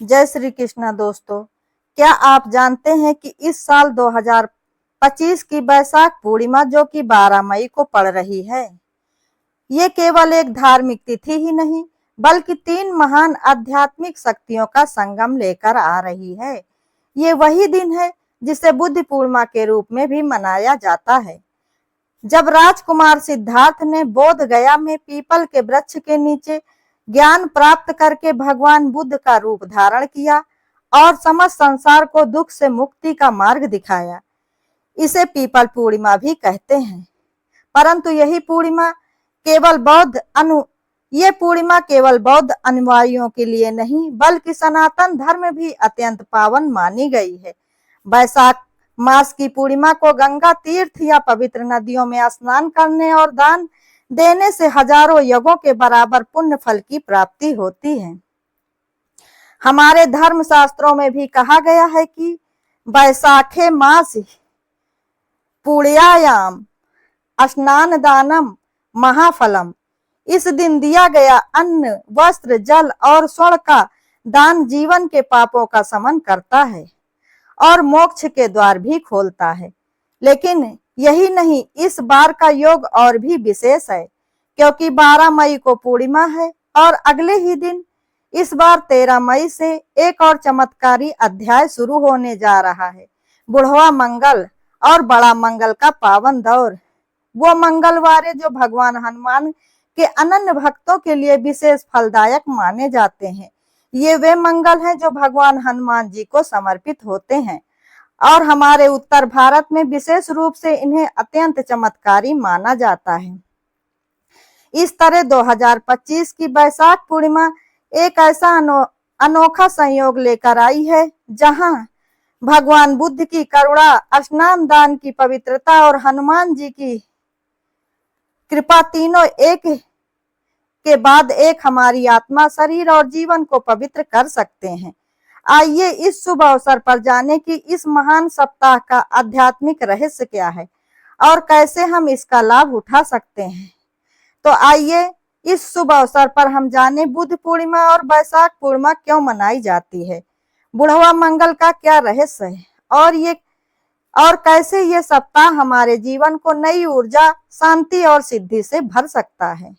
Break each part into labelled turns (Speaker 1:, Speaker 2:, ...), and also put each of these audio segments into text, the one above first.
Speaker 1: जय श्री कृष्णा दोस्तों। क्या आप जानते हैं कि इस साल 2025 की बैसाख पूर्णिमा जो कि 12 मई को पड़ रही है, ये केवल एक धार्मिक तिथि ही नहीं बल्कि तीन महान आध्यात्मिक शक्तियों का संगम लेकर आ रही है। ये वही दिन है जिसे बुद्ध पूर्णिमा के रूप में भी मनाया जाता है, जब राजकुमार सिद्धार्थ ने बोध गया में पीपल के वृक्ष के नीचे ज्ञान प्राप्त करके भगवान बुद्ध का रूप धारण किया और समस्त संसार को दुख से मुक्ति का मार्ग दिखाया। इसे पीपल पूर्णिमा भी कहते हैं। परंतु ये पूर्णिमा केवल बौद्ध अनुयायियों के लिए नहीं बल्कि सनातन धर्म भी अत्यंत पावन मानी गई है। बैसाख मास की पूर्णिमा को गंगा तीर्थ या पवित्र नदियों में स्नान करने और दान देने से हजारों यज्ञों के बराबर पुण्य फल की प्राप्ति होती है। हमारे धर्म शास्त्रों में भी कहा गया है कि बैसाखे मास पुण्यायाम स्नान दानम महाफलम। इस दिन दिया गया अन्न, वस्त्र, जल और स्वर्ण का दान जीवन के पापों का शमन करता है और मोक्ष के द्वार भी खोलता है। लेकिन यही नहीं, इस बार का योग और भी विशेष है, क्योंकि 12 मई को पूर्णिमा है और अगले ही दिन इस बार 13 मई से एक और चमत्कारी अध्याय शुरू होने जा रहा है। बुढ़वा मंगल और बड़ा मंगल का पावन दौर। वो मंगलवार जो भगवान हनुमान के अनन्य भक्तों के लिए विशेष फलदायक माने जाते हैं। ये वे मंगल हैं जो भगवान हनुमान जी को समर्पित होते हैं और हमारे उत्तर भारत में विशेष रूप से इन्हें अत्यंत चमत्कारी माना जाता है। इस तरह 2025 की बैसाख पूर्णिमा एक ऐसा अनोखा संयोग लेकर आई है, जहां भगवान बुद्ध की करुणा, स्नान दान की पवित्रता और हनुमान जी की कृपा तीनों एक के बाद एक हमारी आत्मा, शरीर और जीवन को पवित्र कर सकते हैं। आइए इस शुभ अवसर पर जाने कि इस महान सप्ताह का आध्यात्मिक रहस्य क्या है और कैसे हम इसका लाभ उठा सकते हैं। तो आइए इस शुभ अवसर पर हम जाने बुद्ध पूर्णिमा और बैसाख पूर्णिमा क्यों मनाई जाती है, बुढ़वा मंगल का क्या रहस्य है और कैसे ये सप्ताह हमारे जीवन को नई ऊर्जा, शांति और सिद्धि से भर सकता है।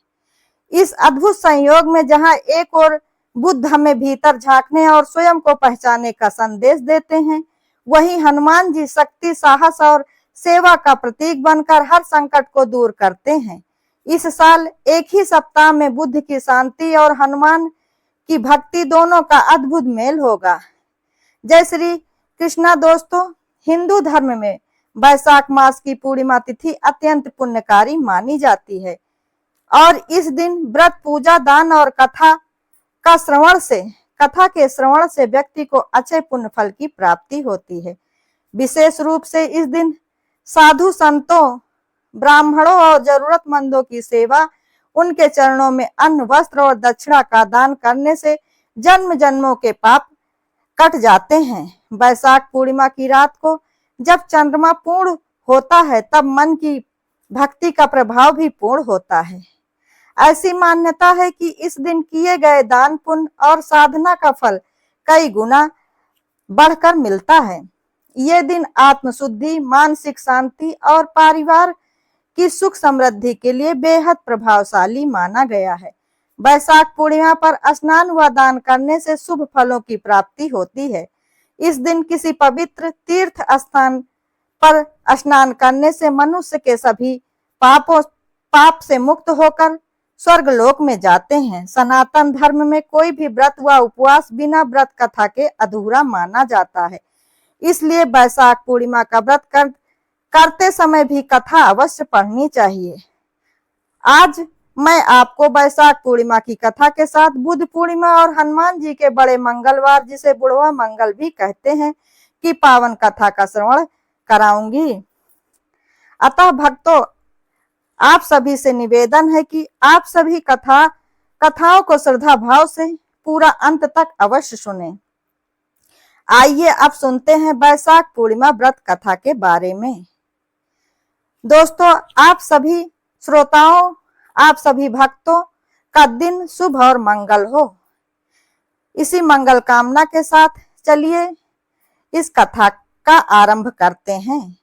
Speaker 1: इस अद्भुत संयोग में जहां एक ओर बुद्ध हमें भीतर झांकने और स्वयं को पहचानने का संदेश देते हैं, वहीं हनुमान जी शक्ति, साहस और सेवा का प्रतीक बनकर हर संकट को दूर करते हैं। इस साल एक ही सप्ताह में बुद्ध की शांति और हनुमान की भक्ति दोनों का अद्भुत मेल होगा। जय श्री कृष्णा दोस्तों। हिंदू धर्म में बैसाख मास की पूर्णिमा तिथि अत्यंत पुण्यकारी मानी जाती है और इस दिन व्रत, पूजा, दान और कथा के श्रवण से व्यक्ति को अच्छे पुण्य फल की प्राप्ति होती है। विशेष रूप से इस दिन साधु संतों, ब्राह्मणों और जरूरतमंदों की सेवा, उनके चरणों में अन्न, वस्त्र और दक्षिणा का दान करने से जन्म जन्मों के पाप कट जाते हैं। बैसाख पूर्णिमा की रात को जब चंद्रमा पूर्ण होता है, तब मन की भक्ति का प्रभाव भी पूर्ण होता है। ऐसी मान्यता है कि इस दिन किए गए दान, पुण्य और साधना का फल कई गुना बढ़कर मिलता है। ये दिन आत्मशुद्धि, मानसिक शांति और परिवार की सुख समृद्धि के लिए बेहद प्रभावशाली माना गया है। बैसाख पूर्णिमा पर स्नान व दान करने से शुभ फलों की प्राप्ति होती है। इस दिन किसी पवित्र तीर्थ स्थान पर स्नान करने से मनुष्य के सभी पाप से मुक्त होकर स्वर्ग लोक में जाते हैं। सनातन धर्म में कोई भी व्रत व उपवास बिना व्रत कथा के अधूरा माना जाता है। इसलिए बैसाख पूर्णिमा का व्रत करते समय भी कथा अवश्य पढ़नी चाहिए। आज मैं आपको बैसाख पूर्णिमा की कथा के साथ बुद्ध पूर्णिमा और हनुमान जी के बड़े मंगलवार, जिसे बुढ़वा मंगल भी कहते हैं, की पावन कथा का श्रवण कराऊंगी। अतः भक्तों, आप सभी से निवेदन है कि आप सभी कथाओं को श्रद्धा भाव से पूरा अंत तक अवश्य सुने। आइए अब सुनते हैं बैसाख पूर्णिमा व्रत कथा के बारे में। दोस्तों, आप सभी श्रोताओं, आप सभी भक्तों का दिन शुभ और मंगल हो। इसी मंगल कामना के साथ चलिए इस कथा का आरंभ करते हैं।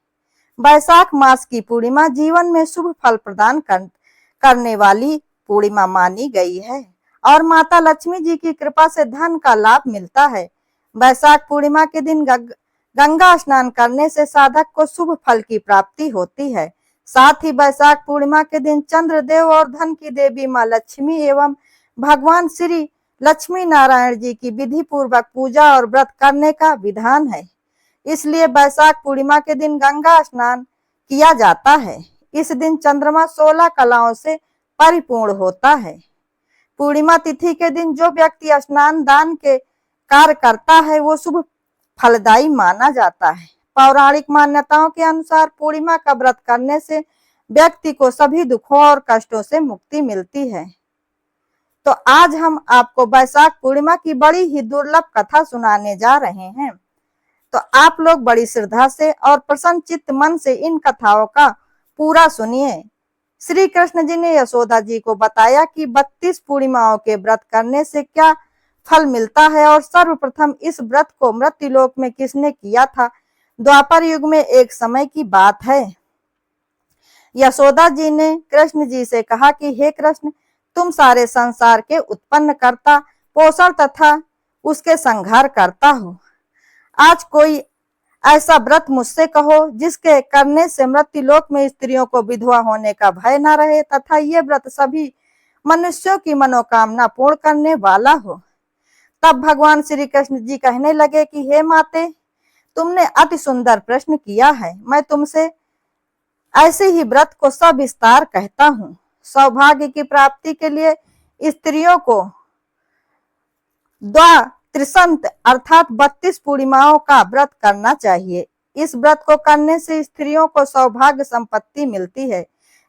Speaker 1: वैशाख मास की पूर्णिमा जीवन में शुभ फल प्रदान करने वाली पूर्णिमा मानी गई है और माता लक्ष्मी जी की कृपा से धन का लाभ मिलता है। वैशाख पूर्णिमा के दिन गंगा स्नान करने से साधक को शुभ फल की प्राप्ति होती है। साथ ही वैशाख पूर्णिमा के दिन चंद्रदेव और धन की देवी माँ लक्ष्मी एवं भगवान श्री लक्ष्मी नारायण जी की विधि पूर्वक पूजा और व्रत करने का विधान है। इसलिए वैशाख पूर्णिमा के दिन गंगा स्नान किया जाता है। इस दिन चंद्रमा 16 कलाओं से परिपूर्ण होता है। पूर्णिमा तिथि के दिन जो व्यक्ति स्नान दान के कार्य करता है वो शुभ फलदायी माना जाता है। पौराणिक मान्यताओं के अनुसार पूर्णिमा का व्रत करने से व्यक्ति को सभी दुखों और कष्टों से मुक्ति मिलती है। तो आज हम आपको वैशाख पूर्णिमा की बड़ी ही दुर्लभ कथा सुनाने जा रहे हैं। तो आप लोग बड़ी श्रद्धा से और प्रसन्न चित्त मन से इन कथाओं का पूरा सुनिए। श्री कृष्ण जी ने यशोदा जी को बताया कि 32 पूर्णिमाओं के व्रत करने से क्या फल मिलता है और सर्वप्रथम इस व्रत को मृत्युलोक में किसने किया था। द्वापर युग में एक समय की बात है। यशोदा जी ने कृष्ण जी से कहा कि हे कृष्ण, तुम सारे संसार के उत्पन्न करता, पोषण तथा उसके संहार करता हो। आज कोई ऐसा व्रत मुझसे कहो जिसके करने से मृत्युलोक में स्त्रियों को विधवा होने का भय न रहे तथा ये व्रत सभी मनुष्यों की मनोकामना पूर्ण करने वाला हो। तब भगवान श्री कृष्ण जी कहने लगे कि हे माते, तुमने अति सुंदर प्रश्न किया है। मैं तुमसे ऐसे ही व्रत को सविस्तार कहता हूँ। सौभाग्य की प्राप्ति के लिए स्त्रियों को त्रिसंत अर्थात 32 पूर्णिमाओं का व्रत करना चाहिए। इस व्रत को करने से स्त्रियों को सौभाग्य संपत्ति मिलती है।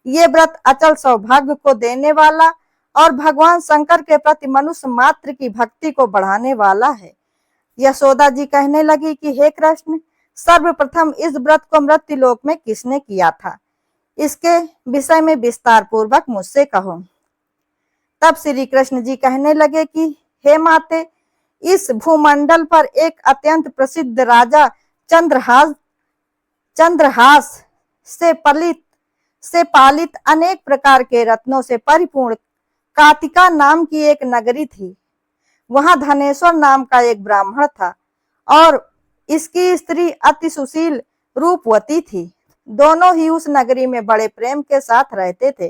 Speaker 1: ये व्रत अचल सौभाग्य को देने वाला और भगवान शंकर के प्रति मनुष्य मात्र की भक्ति को बढ़ाने वाला है। यशोदा जी कहने लगी कि हे कृष्ण, सर्वप्रथम इस व्रत को मृत्युलोक में किसने किया था, इसके विषय में विस्तार पूर्वक मुझसे कहो। तब श्री कृष्ण जी कहने लगे कि हे माते, इस भूमंडल पर एक अत्यंत प्रसिद्ध राजा चंद्रहास से पालित अनेक प्रकार के रत्नों से परिपूर्ण कातिका नाम की एक नगरी थी। वहां धनेश्वर नाम का एक ब्राह्मण था और इसकी स्त्री अति सुशील रूपवती थी। दोनों ही उस नगरी में बड़े प्रेम के साथ रहते थे।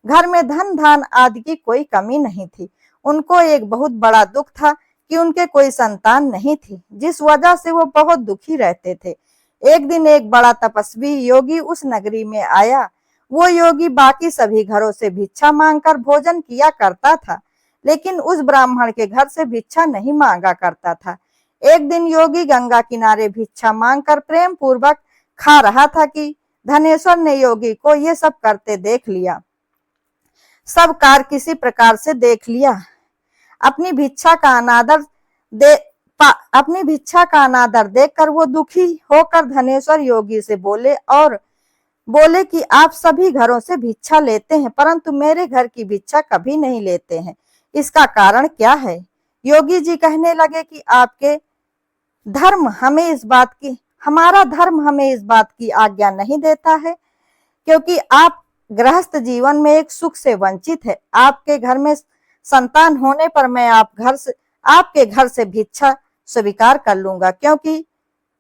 Speaker 1: घर में धन धान आदि की कोई कमी नहीं थी। उनको एक बहुत बड़ा दुख था कि उनके कोई संतान नहीं थी, जिस वजह से वो बहुत दुखी रहते थे। एक दिन एक बड़ा तपस्वी योगी उस नगरी में आया। वो योगी बाकी सभी घरों से भिक्षा मांगकर भोजन किया करता था, लेकिन उस ब्राह्मण के घर से भिक्षा नहीं मांगा करता था। एक दिन योगी गंगा किनारे भिक्षा मांगकर प्रेम पूर्वक खा रहा था कि धनेश्वर ने योगी को ये सब करते देख लिया। सब कार्य किसी प्रकार से देख लिया। अपनी भिक्षा का अनादर देखकर वो दुखी होकर धनेश्वर योगी से बोले कि आप सभी घरों से भिक्षा लेते हैं, परंतु मेरे घर की भिक्षा कभी नहीं लेते हैं। इसका कारण क्या है? योगी जी कहने लगे कि हमारा धर्म हमें इस बात की आज्ञा नहीं देता है, क्योंकि आप गृहस्थ जीवन में एक सुख से वंचित है। आपके घर में संतान होने पर मैं आपके घर से भिक्षा स्वीकार कर लूंगा, क्योंकि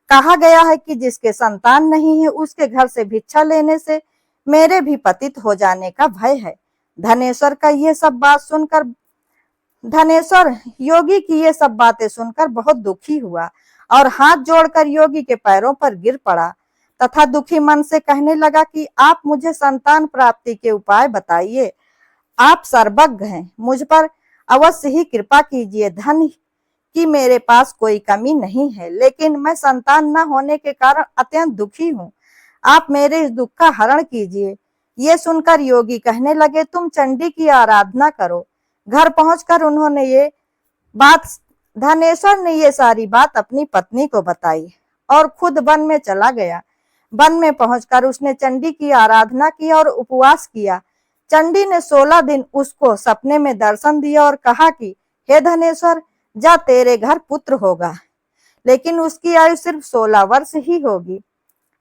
Speaker 1: कहा गया है कि जिसके संतान नहीं है उसके घर से भिक्षा लेने से मेरे भी पतित हो जाने का भय है। धनेश्वर योगी की ये सब बातें सुनकर बहुत दुखी हुआ और हाथ जोड़कर योगी के पैरों पर गिर पड़ा तथा दुखी मन से कहने लगा कि आप मुझे संतान प्राप्ति के उपाय बताइए। आप सर्वज्ञ हैं, मुझ पर अवश्य ही कृपा कीजिए। धन की मेरे पास कोई कमी नहीं है, लेकिन मैं संतान न होने के कारण अत्यंत दुखी हूँ। आप मेरे इस दुख का हरण कीजिए। ये सुनकर योगी कहने लगे, तुम चंडी की आराधना करो। घर पहुंचकर धनेश्वर ने ये सारी बात अपनी पत्नी को बताई और खुद वन में चला गया। वन में पहुंचकर उसने चंडी की आराधना की और उपवास किया। चंडी ने 16 दिन उसको सपने में दर्शन दिया और कहा कि हे धनेश्वर, जा तेरे घर पुत्र होगा। लेकिन उसकी आयु सिर्फ 16 वर्ष ही होगी।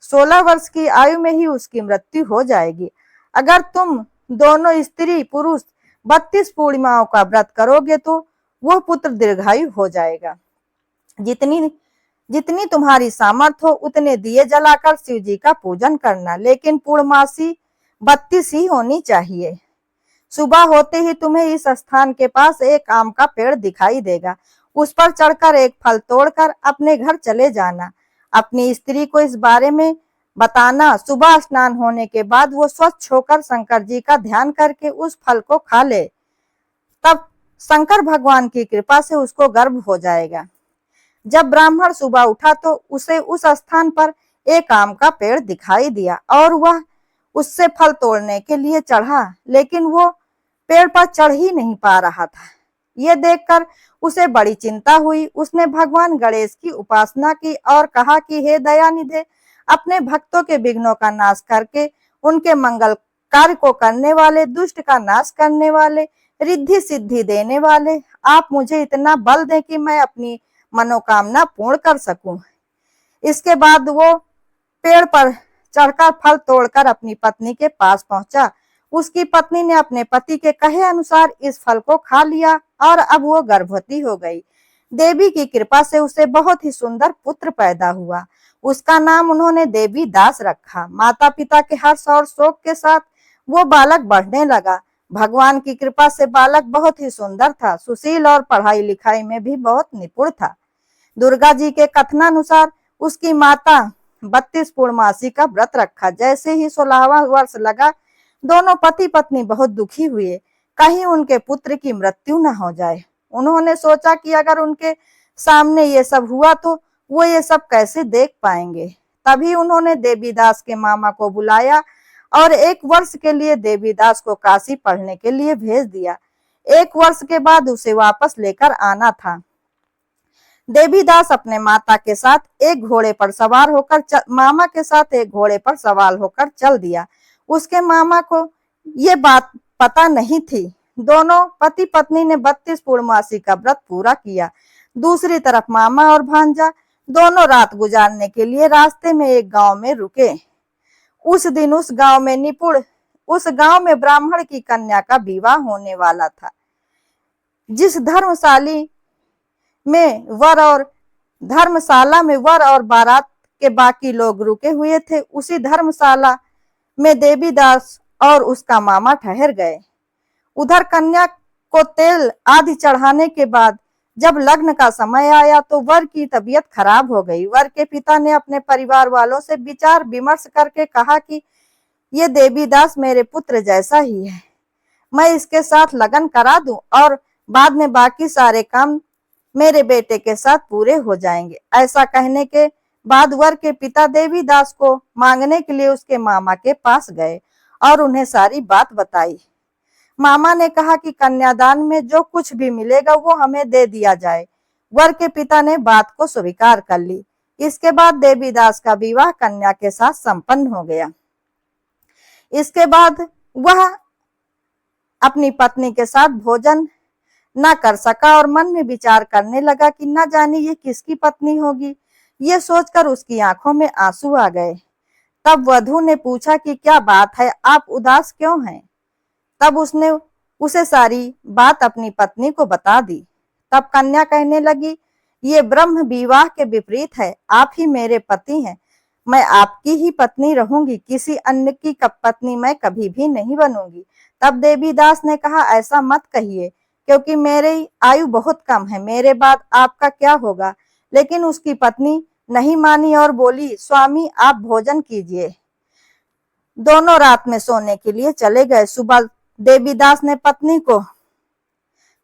Speaker 1: 16 वर्ष की आयु में ही उसकी मृत्यु हो जाएगी। अगर तुम दोनों स्त्री पुरुष 32 पूर्णिमाओं का व्रत करोगे तो वह पुत्र दीर्घायु हो जाएगा। जितनी जितनी तुम्हारी सामर्थ्य हो उतने दिए जलाकर शिव जी का पूजन करना, लेकिन पूर्णमासी 32 ही होनी चाहिए। सुबह होते ही तुम्हें इस स्थान के पास एक आम का पेड़ दिखाई देगा। उस पर चढ़कर एक फल तोड़कर अपने घर चले जाना। अपनी स्त्री को इस बारे में बताना। सुबह स्नान होने के बाद वो स्वच्छ होकर शंकर जी का ध्यान करके उस फल को खा ले। तब शंकर भगवान की कृपा से उसको गर्भ हो जाएगा। जब ब्राह्मण सुबह उठा तो उसे उस स्थान पर एक आम का पेड़ दिखाई दिया और वह उससे फल तोड़ने के लिए चढ़ा, लेकिन वो पेड़ पर चढ़ ही नहीं पा रहा था। ये देखकर उसे बड़ी चिंता हुई। उसने भगवान गणेश की उपासना की और कहा कि हे दयानिधे, अपने भक्तों के विघ्नों का नाश करके उनके मंगल कार्य को करने वाले, दुष्ट का नाश करने वाले, रिद्धि सिद्धि देने वाले, आप मुझे इतना बल दें कि मैं अपनी मनोकामना पूर्ण कर सकूं। इसके बाद वो पेड़ पर चढ़कर फल तोड़कर अपनी पत्नी के पास पहुंचा। उसकी पत्नी ने अपने पति के कहे अनुसार इस फल को खा लिया और अब वो गर्भवती हो गई। देवी की कृपा से उसे बहुत ही सुंदर पुत्र पैदा हुआ। उसका नाम उन्होंने देवी दास रखा। माता पिता के हर्ष और शोक के साथ वो बालक बढ़ने लगा। भगवान की कृपा से बालक बहुत ही सुंदर था, सुशील और पढ़ाई लिखाई में भी बहुत निपुण था। दुर्गा जी के कथनानुसार उसकी माता 32 पूर्णमासी का व्रत रखा। जैसे ही 16वां वर्ष लगा, दोनों पति पत्नी बहुत दुखी हुए, कहीं उनके पुत्र की मृत्यु न हो जाए। उन्होंने सोचा कि अगर उनके सामने ये सब हुआ तो वो ये सब कैसे देख पाएंगे। तभी उन्होंने देवीदास के मामा को बुलाया और 1 वर्ष के लिए देवीदास को काशी पढ़ने के लिए भेज दिया। 1 वर्ष के बाद उसे वापस लेकर आना था। देवीदास अपने माता के साथ एक घोड़े पर सवार होकर मामा के साथ एक घोड़े पर सवार होकर चल दिया। उसके मामा को ये बात पता नहीं थी। दोनों पति पत्नी ने 32 पूर्णमासी का व्रत पूरा किया। दूसरी तरफ मामा और भांजा दोनों रात गुजारने के लिए रास्ते में एक गांव में रुके। उस दिन उस गांव में ब्राह्मण की कन्या का विवाह होने वाला था। जिस धर्मशाला में वर और बारात के बाकी लोग रुके हुए थे, उसी धर्मशाला में देवीदास और उसका मामा ठहर गए। उधर कन्या को तेल आदि चढ़ाने के बाद जब लग्न का समय आया तो वर की तबीयत खराब हो गई। वर के पिता ने अपने परिवार वालों से विचार विमर्श करके कहा कि ये देवीदास मेरे पुत्र जैसा ही है, मैं इसके साथ लगन करा दूं और बाद में बाकी सारे काम मेरे बेटे के साथ पूरे हो जाएंगे। ऐसा कहने के बाद वर के पिता देवीदास को मांगने के लिए उसके मामा के पास गए और उन्हें सारी बात बताई। मामा ने कहा कि कन्यादान में जो कुछ भी मिलेगा वो हमें दे दिया जाए। वर के पिता ने बात को स्वीकार कर ली। इसके बाद देवीदास का विवाह कन्या के साथ संपन्न हो गया। इसके बाद वह अपनी पत्नी के साथ भोजन न कर सका और मन में विचार करने लगा कि न जाने ये किसकी पत्नी होगी। ये सोचकर उसकी आंखों में आंसू आ गए। तब वधू ने पूछा कि क्या बात है, आप उदास क्यों हैं? तब उसने उसे सारी बात अपनी पत्नी को बता दी। तब कन्या कहने लगी, ये ब्रह्म विवाह के विपरीत है, आप ही मेरे पति हैं, मैं आपकी ही पत्नी रहूंगी, किसी अन्य की पत्नी मैं कभी भी नहीं बनूंगी। तब देवीदास ने कहा, ऐसा मत कहिए, क्योंकि मेरी आयु बहुत कम है, मेरे बाद आपका क्या होगा। लेकिन उसकी पत्नी नहीं मानी और बोली, स्वामी आप भोजन कीजिए। दोनों रात में सोने के लिए चले गए। सुबह देवीदास ने पत्नी को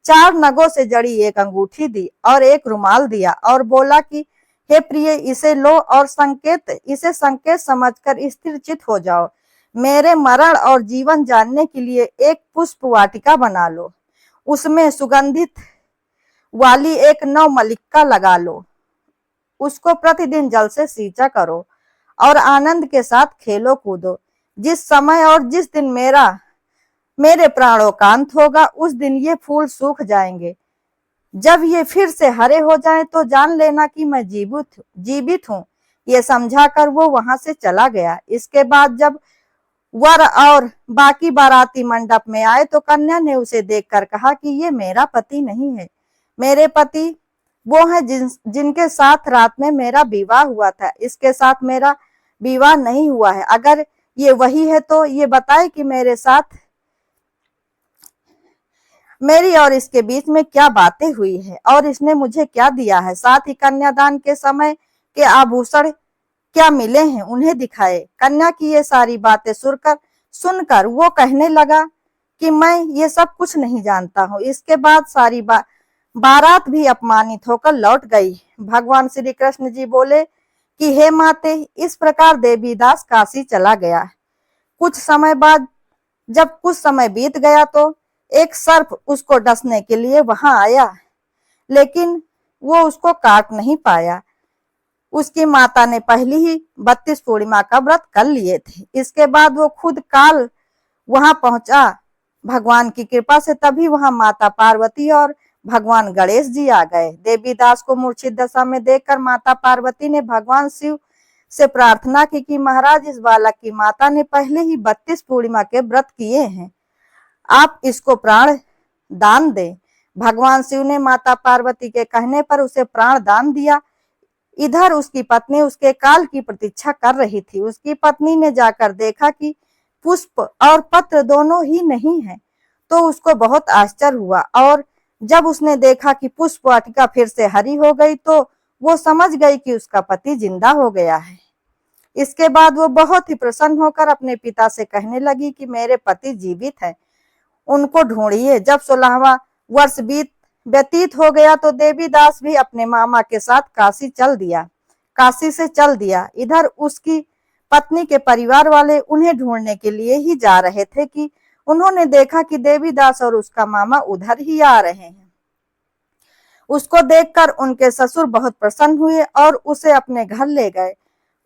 Speaker 1: 4 नगों से जड़ी एक अंगूठी दी और एक रुमाल दिया और बोला कि हे प्रिय, इसे लो और इसे संकेत समझकर स्थिरचित हो जाओ। मेरे मरण और जीवन जानने के लिए एक पुष्प वाटिका बना लो, उसमें सुगंधित वाली एक नवमल्लिका लगा लो, उसको प्रतिदिन जल से सींचा करो और आनंद के साथ खेलो कूदो। जिस समय और जिस दिन मेरे प्राणों का अंत होगा उस दिन ये फूल सूख जाएंगे। जब ये फिर से हरे हो जाएं तो जान लेना कि मैं जीवित हूँ। ये समझाकर वो वहां से चला गया। इसके बाद जब वर और बाकी बाराती मंडप में आए तो कन्या ने उसे देखकर कहा कि ये मेरा पति नहीं है। मेरे पति वो है जिनके साथ रात में मेरा विवाह हुआ था। इसके साथ मेरा विवाह नहीं हुआ है। अगर ये वही है तो ये बताए कि मेरे साथ मेरी और इसके बीच में क्या बातें हुई है और इसने मुझे क्या दिया है। साथ ही कन्यादान के समय के आभूषण क्या मिले हैं उन्हें दिखाए। कन्या की ये सारी बातें सुनकर वो कहने लगा कि मैं ये सब कुछ नहीं जानता हूँ। इसके बाद सारी बारात भी अपमानित होकर लौट गई। भगवान श्री कृष्ण जी बोले कि हे माते, इस प्रकार देवीदास काशी चला गया। कुछ समय बाद जब कुछ समय बीत गया तो एक सर्प उसको डसने के लिए वहां आया, लेकिन वो उसको काट नहीं पाया। उसकी माता ने पहली ही 32 पूर्णिमा का व्रत कर लिए थे। इसके बाद वो खुद काल वहां पहुंचा। भगवान की कृपा से तभी वहां माता पार्वती और भगवान गणेश जी आ गए। देवीदास को मूर्छित दशा में देखकर माता पार्वती ने भगवान शिव से प्रार्थना की कि महाराज, इस बालक की माता ने पहले ही 32 पूर्णिमा के व्रत किए हैं, आप इसको प्राण दान दें। भगवान शिव ने माता पार्वती के कहने पर उसे प्राण दान दिया। इधर उसकी पत्नी उसके काल की प्रतीक्षा कर रही थी। उसकी पत्नी ने जाकर देखा कि पुष्प और पत्र दोनों ही नहीं है, तो उसको बहुत आश्चर्य हुआ। और जब उसने देखा कि पुष्प वाटिका फिर से हरी हो गई तो वो समझ गई कि उसका पति जिंदा हो गया है। इसके बाद वो बहुत ही प्रसन्न होकर अपने पिता से कहने लगी कि मेरे पति जीवित हैं, उनको ढूंढिए। जब 16वां वर्ष व्यतीत हो गया तो देवीदास भी अपने मामा के साथ काशी से चल दिया। इधर उसकी पत्नी के परिवार वाले उन्हें ढूंढने के लिए ही जा रहे थे कि उन्होंने देखा कि देवीदास और उसका मामा उधर ही आ रहे हैं। उसको देखकर उनके ससुर बहुत प्रसन्न हुए और उसे अपने घर ले गए।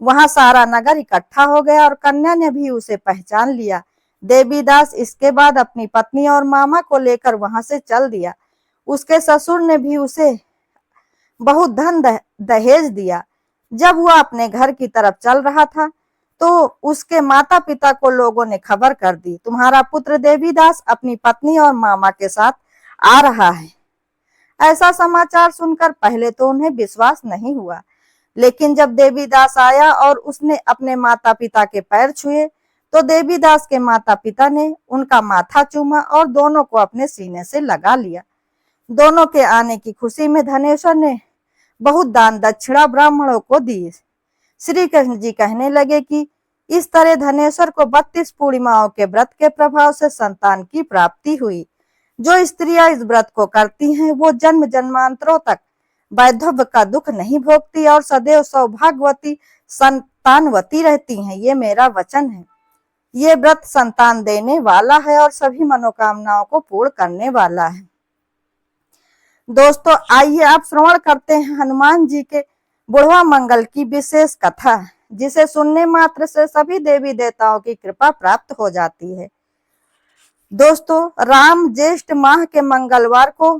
Speaker 1: वहां सारा नगर इकट्ठा हो गया और कन्या ने भी उसे पहचान लिया। देवीदास इसके बाद अपनी पत्नी और मामा को लेकर वहां से चल दिया। उसके ससुर ने भी उसे बहुत धन दहेज दिया। जब वह अपने घर की तरफ चल रहा था तो उसके माता पिता को लोगों ने खबर कर दी, तुम्हारा पुत्र देवीदास अपनी पत्नी और मामा के साथ आ रहा है। ऐसा समाचार सुनकर पहले तो उन्हें विश्वास नहीं हुआ, लेकिन जब देवीदास आया और उसने अपने माता पिता के पैर छुए तो देवीदास के माता पिता ने उनका माथा चूमा और दोनों को अपने सीने से लगा लिया। दोनों के आने की खुशी में धनेश्वर ने बहुत दान दक्षिणा ब्राह्मणों को दी। श्री कृष्ण जी कहने लगे कि इस तरह धनेश्वर को 32 पूर्णिमाओं के व्रत के प्रभाव से संतान की प्राप्ति हुई। जो स्त्रियां इस व्रत को करती हैं वो जन्म जन्मांतरों तक वैधव्य का दुख नहीं भोगती और सदैव सौभाग्यवती संतानवती रहती हैं। ये मेरा वचन है। ये व्रत संतान देने वाला है और सभी मनोकामनाओं को पूर्ण करने वाला है। दोस्तों, आइए आप श्रवण करते हैं हनुमान जी के बुढ़वा मंगल की विशेष कथा, जिसे सुनने मात्र से सभी देवी देवताओं की कृपा प्राप्त हो जाती है। दोस्तों, राम ज्येष्ठ माह के मंगलवार को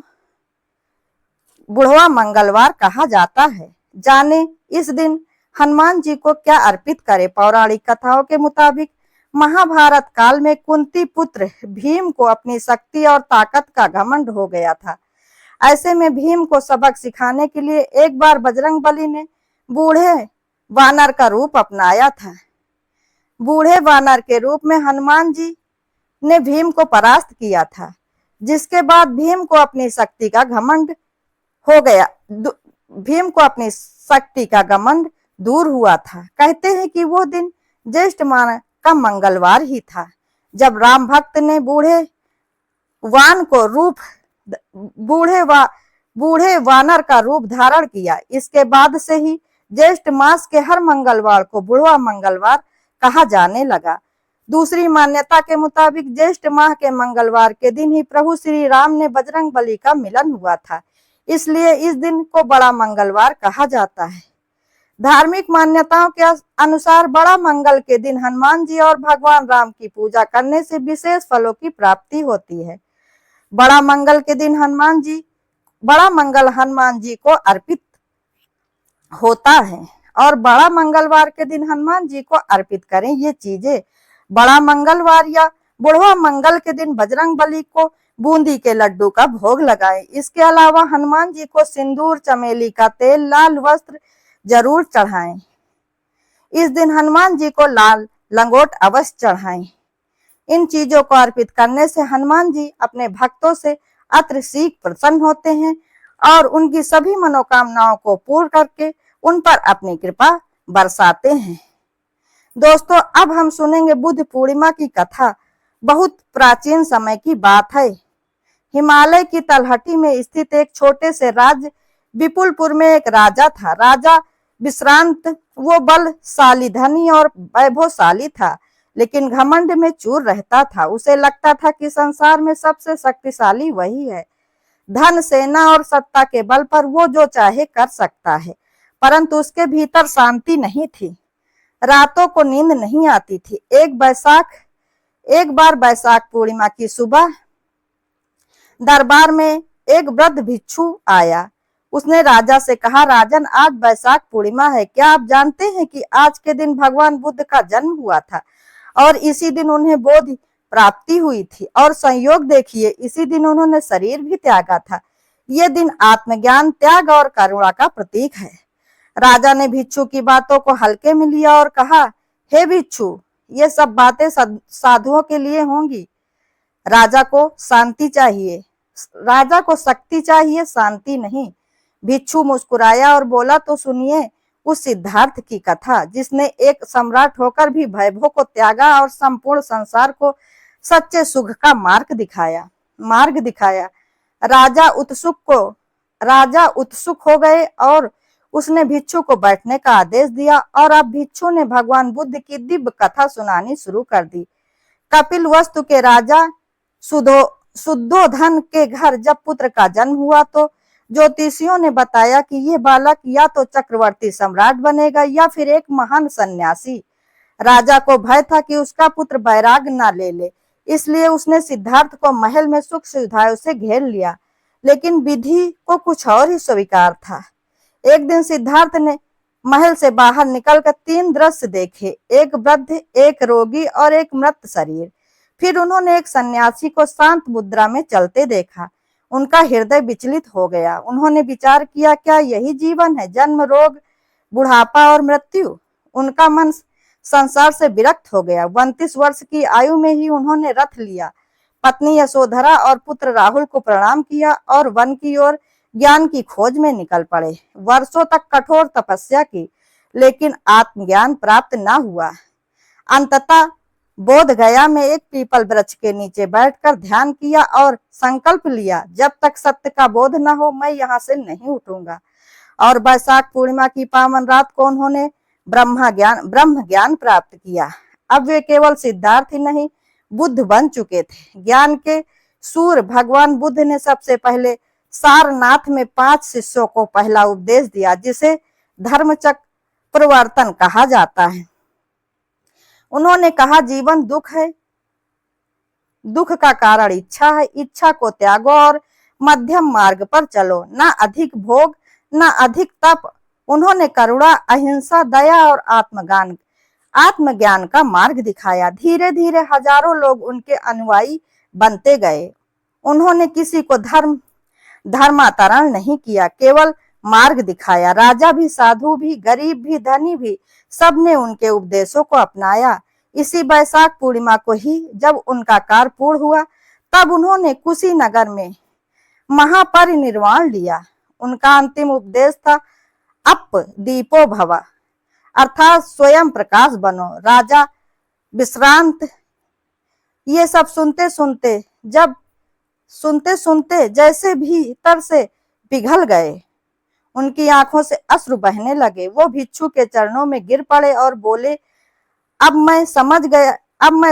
Speaker 1: बुढ़वा मंगलवार कहा जाता है। जाने इस दिन हनुमान जी को क्या अर्पित करें। पौराणिक कथाओं के मुताबिक महाभारत काल में कुंती पुत्र भीम को अपनी शक्ति और ताकत का घमंड हो गया था। ऐसे में भीम को सबक सिखाने के लिए एक बार बजरंगबली ने बूढ़े वानर का रूप अपनाया था। बूढ़े वानर के रूप में हनुमान जी ने भीम को परास्त किया था, जिसके बाद भीम को अपनी शक्ति का घमंड हो गया। भीम को अपनी शक्ति का घमंड दूर हुआ था। कहते हैं कि वो दिन ज्येष्ठ माह का मंगलवार ही था, जब राम भक्त ने बूढ़े वानर का रूप धारण किया। इसके बाद से ही ज्येष्ठ मास के हर मंगलवार को बुढ़वा मंगलवार कहा जाने लगा। दूसरी मान्यता के मुताबिक ज्येष्ठ माह के मंगलवार के दिन ही प्रभु श्री राम ने बजरंगबली का मिलन हुआ था, इसलिए इस दिन को बड़ा मंगलवार कहा जाता है। धार्मिक मान्यताओं के अनुसार बड़ा मंगल के दिन हनुमान जी और भगवान राम की पूजा करने से विशेष फलों की प्राप्ति होती है। बड़ा मंगल के दिन हनुमान जी बड़ा मंगल हनुमान जी को अर्पित होता है और बड़ा मंगलवार के दिन हनुमान जी को अर्पित करें ये चीजें। बड़ा मंगलवार या बुढ़वा मंगल के दिन बजरंग बली को बूंदी के लड्डू का भोग लगाएं। इसके अलावा हनुमान जी को सिंदूर, चमेली का तेल, लाल वस्त्र जरूर चढ़ाएं। इस दिन हनुमान जी को लाल लंगोट अवश्य चढ़ाएं। इन चीजों को अर्पित करने से हनुमान जी अपने भक्तों से अतिशीघ्र प्रसन्न होते हैं और उनकी सभी मनोकामनाओं को पूर्ण करके उन पर अपनी कृपा बरसाते हैं। दोस्तों, अब हम सुनेंगे बुद्ध पूर्णिमा की कथा। बहुत प्राचीन समय की बात है। हिमालय की तलहटी में स्थित एक छोटे से राज्य विपुलपुर में एक राजा था। राजा विश्रांत, वो बलशाली, धनी और वैभवशाली था, लेकिन घमंड में चूर रहता था। उसे लगता था कि संसार में सबसे शक्तिशाली वही है। धन, सेना और सत्ता के बल पर वो जो चाहे कर सकता है, परंतु उसके भीतर शांति नहीं थी। रातों को नींद नहीं आती थी। एक बार बैसाख पूर्णिमा की सुबह दरबार में एक वृद्ध भिक्षु आया। उसने राजा से कहा, राजन, आज बैसाख पूर्णिमा है। क्या आप जानते हैं कि आज के दिन भगवान बुद्ध का जन्म हुआ था और इसी दिन उन्हें बोधि प्राप्ति हुई थी। और संयोग देखिए, इसी दिन उन्होंने शरीर भी त्यागा था। ये दिन आत्मज्ञान, त्याग और करुणा का प्रतीक है। राजा ने भिक्षु की बातों को हल्के में लिया और कहा, हे भिक्षु, ये सब बातें साधुओं के लिए होंगी। राजा को शक्ति चाहिए, शांति नहीं। भिक्षु मुस्कुराया और बोला, तो सुनिए उस सिद्धार्थ की कथा जिसने एक सम्राट होकर भी वैभव को त्यागा और संपूर्ण संसार को सच्चे सुख का मार्ग दिखाया। राजा उत्सुक हो गए और उसने भिक्षु को बैठने का आदेश दिया और अब भिक्षु ने भगवान बुद्ध की दिव्य कथा सुनानी शुरू कर दी। कपिलवस्तु के राजा शुद्धोधन के घर जब पुत्र का जन्म हुआ तो ज्योतिषियों ने बताया कि यह बालक या तो चक्रवर्ती सम्राट बनेगा या फिर एक महान सन्यासी। राजा को भय था कि उसका पुत्र वैराग न ले, इसलिए उसने सिद्धार्थ को महल में सुख सुविधाओं से घेर लिया, लेकिन विधि को कुछ और ही स्वीकार था। एक दिन सिद्धार्थ ने महल से बाहर निकलकर 3 दृश्य देखे, एक वृद्ध, एक रोगी और एक मृत शरीर। फिर उन्होंने एक सन्यासी को शांत मुद्रा में चलते देखा। उनका हृदय विचलित हो गया। उन्होंने विचार किया, क्या यही जीवन है? जन्म, रोग, बुढ़ापा और मृत्यु। उनका मन संसार से विरक्त हो गया। 32 वर्ष की आयु में ही उन्होंने रथ लिया, पत्नी यशोधरा और पुत्र राहुल को प्रणाम किया और वन की ओर ज्ञान की खोज में निकल पड़े। वर्षों तक कठोर तपस्या की, लेकिन आत्मज्ञान प्राप्त न हुआ। अंततः बोध गया में एक पीपल वृक्ष के नीचे बैठकर ध्यान किया और संकल्प लिया, जब तक सत्य का बोध न हो मैं यहाँ से नहीं उठूंगा। और बैसाख पूर्णिमा की पावन रात को उन्होंने ब्रह्म ज्ञान प्राप्त किया। अब वे केवल सिद्धार्थ ही नहीं, बुद्ध बन चुके थे। ज्ञान के सूर्य भगवान बुद्ध ने सबसे पहले सारनाथ में 5 शिष्यों को पहला उपदेश दिया, जिसे धर्मचक्र प्रवर्तन कहा जाता है। उन्होंने कहा, जीवन दुख है, दुख का कारण इच्छा है, इच्छा को त्यागो और मध्यम मार्ग पर चलो, ना अधिक भोग ना अधिक तप। उन्होंने करुणा, अहिंसा, दया और आत्मज्ञान का मार्ग दिखाया। धीरे धीरे हजारों लोग उनके अनुयायी बनते गए। उन्होंने किसी को धर्मांतरण नहीं किया, केवल मार्ग दिखाया। राजा भी, साधु भी, गरीब भी, धनी भी, सबने उनके उपदेशों को अपनाया। इसी बैसाख पूर्णिमा को ही जब उनका कार्य पूर्ण हुआ, तब उन्होंने कुशीनगर में महापरिनिर्वाण लिया। उनका अंतिम उपदेश था, अप दीपो भव, अर्थात स्वयं प्रकाश बनो। राजा विश्रांत ये सब सुनते सुनते जैसे भीतर से पिघल गए। उनकी आंखों से अश्रु बहने लगे। वो भिक्षु के चरणों में गिर पड़े और बोले, अब मैं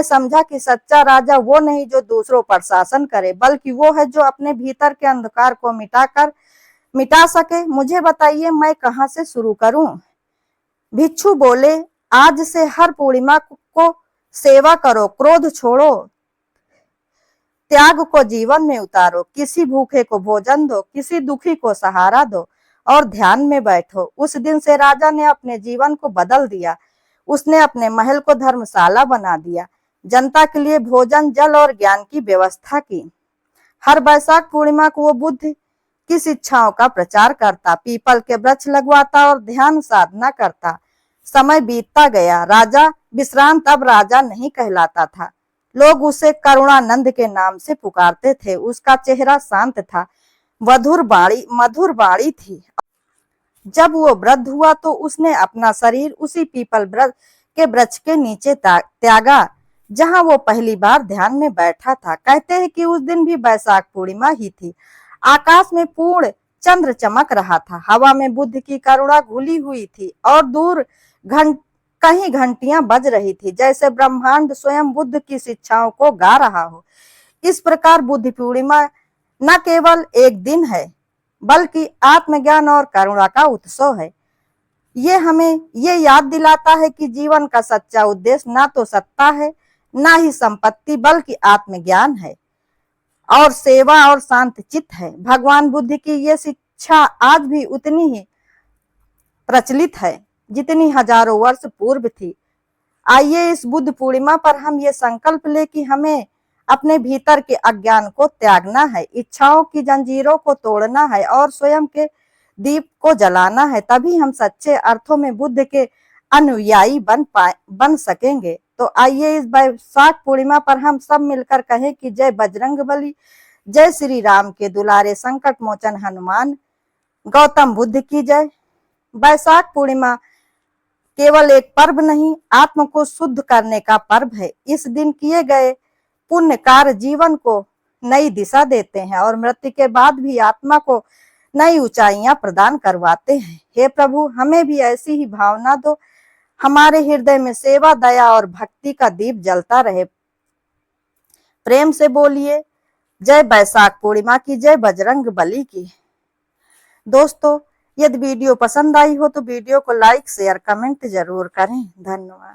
Speaker 1: समझा कि सच्चा राजा वो नहीं जो दूसरों पर शासन करे, बल्कि वो है जो अपने भीतर के अंधकार को मिटा सके। मुझे बताइए, मैं कहाँ से शुरू करूं? भिक्षु बोले, आज से हर पूर्णिमा को सेवा करो, क्रोध छोड़ो, त्याग को जीवन में उतारो, किसी भूखे को भोजन दो, किसी दुखी को सहारा दो और ध्यान में बैठो। उस दिन से राजा ने अपने जीवन को बदल दिया। उसने अपने महल को धर्मशाला बना दिया, जनता के लिए भोजन, जल और ज्ञान की व्यवस्था की। हर वैशाख पूर्णिमा को वो बुद्ध की शिक्षाओं का प्रचार करता, पीपल के वृक्ष लगवाता और ध्यान साधना करता। समय बीतता गया, राजा विश्रांत अब राजा नहीं कहलाता था। लोग उसे करुणानंद के नाम से पुकारते थे। उसका चेहरा शांत था, मधुर बाणी थी। जब वो वृद्ध हुआ तो उसने अपना शरीर उसी पीपल के वृक्ष के नीचे त्यागा, जहां वो पहली बार ध्यान में बैठा था। कहते हैं कि उस दिन भी वैशाख पूर्णिमा ही थी। आकाश में पूर्ण चंद्र चमक रहा था, हवा में बुद्ध की करुणा घुली हुई थी और दूर कहीं घंटियां बज रही थी, जैसे ब्रह्मांड स्वयं बुद्ध की शिक्षाओं को गा रहा हो। इस प्रकार बुद्ध पूर्णिमा न केवल एक दिन है, बल्कि आत्मज्ञान और करुणा का उत्सव है। ये हमें ये याद दिलाता है कि जीवन का सच्चा उद्देश्य ना तो सत्ता है, ना ही संपत्ति, बल्कि आत्मज्ञान है और सेवा और शांत चित्त है। भगवान बुद्ध की ये शिक्षा आज भी उतनी ही प्रचलित है जितनी हजारों वर्ष पूर्व थी। आइए इस बुद्ध पूर्णिमा पर हम ये संकल्प ले कि हमें अपने भीतर के अज्ञान को त्यागना है, इच्छाओं की जंजीरों को तोड़ना है और स्वयं के दीप को जलाना है। तभी हम सच्चे अर्थों में बुद्ध के अनुयायी बन सकेंगे। तो आइए इस वैशाख पूर्णिमा पर हम सब मिलकर कहें कि जय बजरंगबली, जय श्री राम के दुलारे संकट मोचन हनुमान, गौतम बुद्ध की जय। वैशाख पूर्णिमा केवल एक पर्व नहीं, आत्म को शुद्ध करने का पर्व है। इस दिन किए गए पुण्य कार्य जीवन को नई दिशा देते हैं और मृत्यु के बाद भी आत्मा को नई ऊंचाइयां प्रदान करवाते हैं। हे प्रभु, हमें भी ऐसी ही भावना दो, हमारे हृदय में सेवा, दया और भक्ति का दीप जलता रहे। प्रेम से बोलिए जय वैशाख पूर्णिमा की, जय बजरंगबली की। दोस्तों, यदि वीडियो पसंद आई हो तो वीडियो को लाइक, शेयर, कमेंट जरूर करें। धन्यवाद।